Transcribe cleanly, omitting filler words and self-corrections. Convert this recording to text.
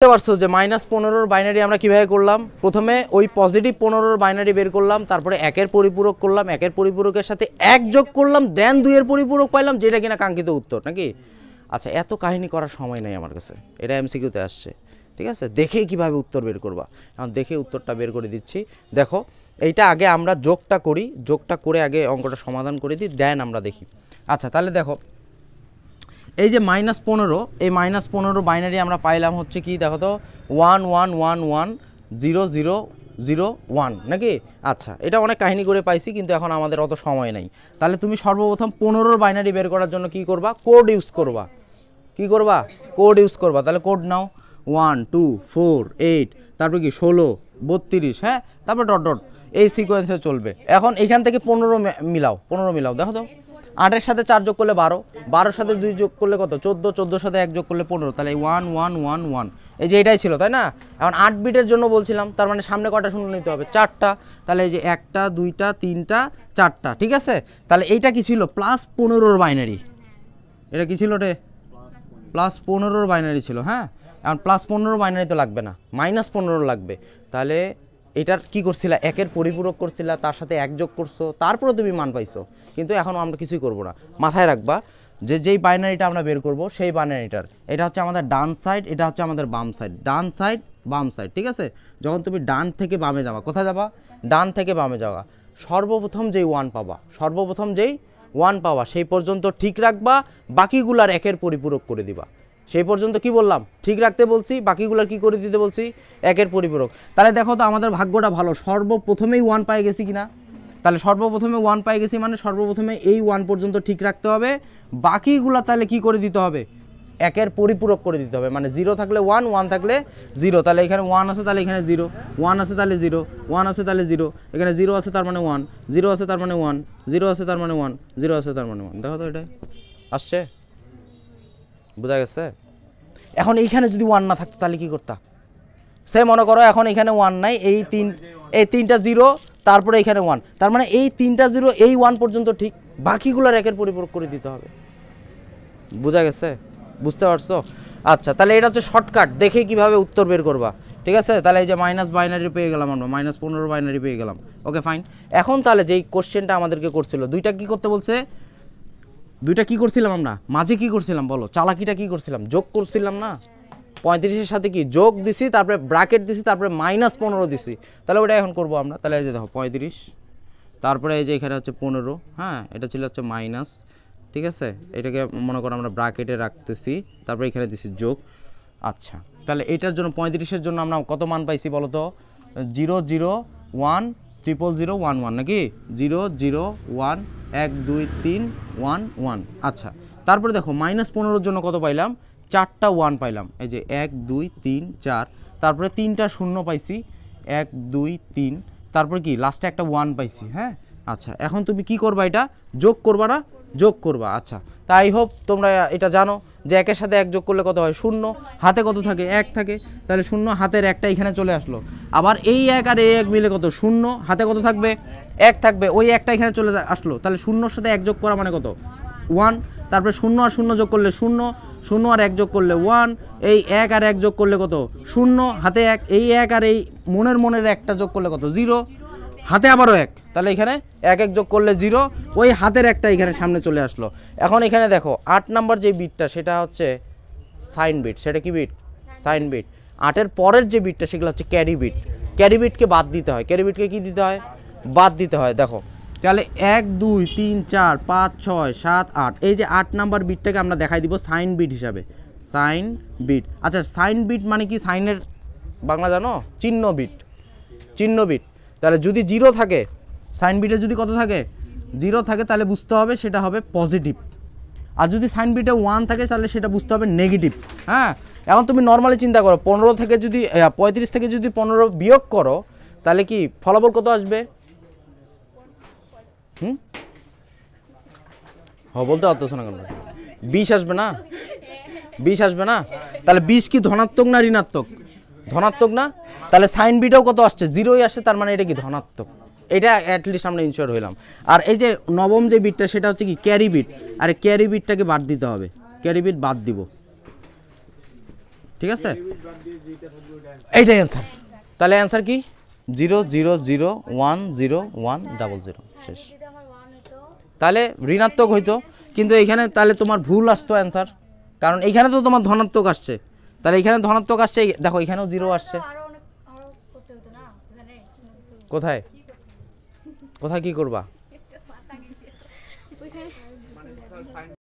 বুঝতে পারছো যে -15 বাইনারি আমরা কিভাবে করলাম? প্রথমে ওই পজিটিভ 15 বাইনারি বের করলাম, তারপরে একের পরিপূরক করলাম, একের পরিপূরকের সাথে এক যোগ করলাম, দেন দুইয়ের পরিপূরক পাইলাম, যেটা কিনা কাঙ্ক্ষিত উত্তর, নাকি? আচ্ছা, এত কাহিনী করার সময় নেই আমার কাছে, এটা এমসিকিউতে আসছে, ঠিক আছে? দেখেই কিভাবে উত্তর বের করবা, এখন দেখে উত্তরটা বের করে দিচ্ছি। দেখো, এইটা আগে আমরা যোগটা করি, যোগটা করে আগে অঙ্কটা সমাধান করে দিই, দেন আমরা দেখি। আচ্ছা, তাহলে দেখো, এই যে -15, এই -15 বাইনারি আমরা পাইলাম হচ্ছে কি, দেখো তো 1 1 1 1 0 0 0 1, নাকি? আচ্ছা, এটা অনেক কাহিনী করে পাইছি, কিন্তু এখন আমাদের অত সময় নেই। তাহলে তুমি সর্বপ্রথম 15 বাইনারি বের করার জন্য কি করবা? কোড ইউজ করবা। কি করবা? কোড ইউজ করবা। তাহলে কোড নাও 1 2 4 8, তারপর কি 16 32, হ্যাঁ, তারপর ডট ডট, এই সিকোয়েন্সে চলবে। এখন এখান থেকে 15 মিলাও, 15 মিলাও, দেখো তো 8-এর সাথে 4 যোগ করলে 12, 12-এর সাথে 2 যোগ করলে কত? 14, 14-এর সাথে 1 যোগ করলে 15, তাহলে 1 1 1 1, এই যে এটাই ছিল, তাই না? এখন 8 বিটের জন্য বলছিলাম, তার মানে সামনে কটা শূন্য নিতে হবে? 4টা। তাহলে এই যে 1টা 2টা 3টা 4টা, ঠিক আছে? তাহলে এইটা কি ছিল? +15 বাইনারি। এটা কি ছিল রে? +15 বাইনারি ছিল, হ্যাঁ। এখন +15 বাইনারি তো লাগবে না, -15 লাগবে। তাহলে এটার কি করছিলা? একের পরিপূরক করছিলা, তার সাথে এক যোগ করছো, তারপরে তুমি মান পাইছো। কিন্তু এখন আমরা কিছুই করব না, মাথায় রাখবা যে যেই বাইনারিটা আমরা বের করব সেই বাইনারিটার এটা হচ্ছে আমাদের ডান সাইড, এটা হচ্ছে আমাদের বাম সাইড, ডান সাইড বাম সাইড, ঠিক আছে? যখন তুমি ডান থেকে বামে যাবা, কোথায় যাবা? ডান থেকে বামে যাওয়া, সর্বপ্রথম যেই 1 পাবা, সর্বপ্রথম যেই 1 পাওয়া সেই পর্যন্ত ঠিক রাখবা, বাকিগুলার একের পরিপূরক করে দিবা। সেই পর্যন্ত কি বললাম? ঠিক রাখতে বলছি, বাকিগুলোর কি করে দিতে বলছি? একের পরিপূরক। তাহলে দেখো তো আমাদের ভাগ্যটা ভালো, সর্বপ্রথমেই 1 পাই গেছি কিনা? তাহলে সর্বপ্রথমে 1 পাই গেছি, মানে সর্বপ্রথমে এই 1 পর্যন্ত ঠিক রাখতে হবে, বাকিগুলা তাহলে কি করে দিতে হবে? একের পরিপূরক করে দিতে হবে। মানে 0 থাকলে 1, 1 থাকলে 0, তাহলে এখানে 1 আছে, তাহলে এখানে 0, 1 আছে তাহলে 0, 1 আছে তাহলে 0, এখানে 0 আছে তার মানে 1, 0 আছে তার মানে 1, 0 আছে তার মানে 1, 0 আছে তার মানে 1। দেখো তো এটা আসছে, বোঝা গেছে? এখন এইখানে যদি 1 না থাকতো তাহলে কি করতা? সে মনে করো এখন এখানে 1 নাই, এই তিনটা 0, তারপরে এখানে 1, তার মানে এই তিনটা 0 এই 1 পর্যন্ত ঠিক, বাকিগুলোর একের পরিপূরক করে দিতে হবে। বোঝা গেছে? বুঝতে পারছো? আচ্ছা, তাহলে এটা হচ্ছে শর্টকাট, দেখে কিভাবে উত্তর বের করবা, ঠিক আছে? তাহলে এই যে মাইনাস বাইনারি পেয়ে গেলাম আমরা, -15 বাইনারি পেয়ে গেলাম। ওকে, ফাইন। এখন তাহলে যেই কোশ্চেনটা আমাদেরকে করছিল, দুইটা কি করতে বলছে? দুইটা কি করছিলাম আমরা মাঝে? কি করছিলাম বলো? চালাকিটা কি করছিলাম? যোগ করছিলাম না? 35-এর সাথে কি যোগ দিছি, তারপরে ব্র্যাকেট দিছি, তারপরে -15 দিছি। তাহলে ওটা এখন করবো আমরা। তাহলে এই যে দেখো 35, তারপরে এই যে এখানে হচ্ছে 15, হ্যাঁ, এটা ছিল হচ্ছে মাইনাস, ঠিক আছে? এটাকে মনে করো আমরা ব্র্যাকেটে রাখতেছি, তারপরে এখানে দিছি যোগ। আচ্ছা, তাহলে এটার জন্য 35-এর জন্য আমরা কত মান পাইছি বলো তো? 0 0 1 0 0 1 1, নাকি? 0 0 1 1 2 3 1 1। আচ্ছা, তারপরে দেখো -15-এর জন্য কত পাইলাম? 4টা 1 পাইলাম, এই যে 1 2 3 4, তারপরে 3টা 0 পাইছি, 1 2 3, তারপরে কি লাস্টে একটা 1 পাইছি, হ্যাঁ। আচ্ছা, এখন তুমি কি করবা? এটা যোগ করবা না? যোগ করবা। আচ্ছা, তাই হোপ তোমরা এটা জানো যে 1-এর সাথে 1 যোগ করলে কত হয়? 0, হাতে কত থাকে? 1 থাকে, তাহলে 0, হাতের 1টা এখানে চলে আসলো। আবার এই 1 আর এই 1 মিলে কত? 0, হাতে কত থাকবে? 1 থাকবে, ওই 1টা এখানে চলে আসলো, তাহলে 0-এর সাথে 1 যোগ করা মানে কত? 1, তারপরে 0 আর 0 যোগ করলে 0, 0 আর 1 যোগ করলে 1, এই 1 আর 1 যোগ করলে কত? 0, হাতে 1, এই 1 আর এই মনের 1টা যোগ করলে কত? 0, হাতে আবারও 1, তাহলে এখানে 1 1 যোগ করলে 0, ওই হাতের 1টা এখানে সামনে চলে আসলো। এখন এখানে দেখো 8 নাম্বার যে বিটটা সেটা হচ্ছে সাইন বিট। সেটা কি বিট? Sign bit. 8-এর পরের যে বিটটা সেগুলো হচ্ছে ক্যারি বিট। ক্যারি বিটকে বাদ দিতে হয়। ক্যারি বিটকে কি দিতে হয়? বাদ দিতে হয়। দেখো তাহলে 1 2 3 4 5 6 7 8, এই যে 8 নাম্বার বিটটাকে আমরা দেখাই দিব সাইন বিট হিসাবে। Sign bit. আচ্ছা, সাইন বিট মানে কি? সাইনের বাংলা জানো? চিহ্ন বিট। চিহ্ন বিট। তাহলে যদি 0 থাকে, সাইন বিটে যদি কত থাকে? 0 থাকে, তাহলে বুঝতে হবে সেটা হবে পজিটিভ। আর যদি সাইন বিটে 1 থাকে তাহলে সেটা বুঝতে হবে নেগেটিভ, হ্যাঁ। এখন তুমি নর্মালি চিন্তা করো, 15 থেকে যদি 35 থেকে যদি 15 বিয়োগ করো, তাহলে কি ফলাফল কত আসবে? বলতে পারতেছ না কেন? 20 আসবে না? 20 আসবে না? তাহলে 20 কি ধনাত্মক না ঋণাত্মক? ধনাত্মক না? তাহলে সাইন বিটাও কত আসছে? 0ই আসছে, তার মানে এটা কি ধনাত্মক। এটা অ্যাটলিস্ট আমরা ইনশিওর হইলাম। আর এই যে নবম যে বিটটা সেটা হচ্ছে কি? Carry bit. আর ক্যারি বিটটাকে বাদ দিতে হবে, ক্যারি বিট বাদ দিব। ঠিক আছে, এইটাই অ্যান্সার। তাহলে অ্যান্সার কি 000101000 শেষ। তাহলে ঋণাত্মক হইতো, কিন্তু এইখানে তাহলে তোমার ভুল আসতো অ্যান্সার, কারণ এইখানে তো তোমার ধনাত্মক আসছে, তাহলে এইখানে ধনাত্মক আসছে, দেখো এখানেও 0 আসছে। কোথায় কোথায় কি করবা?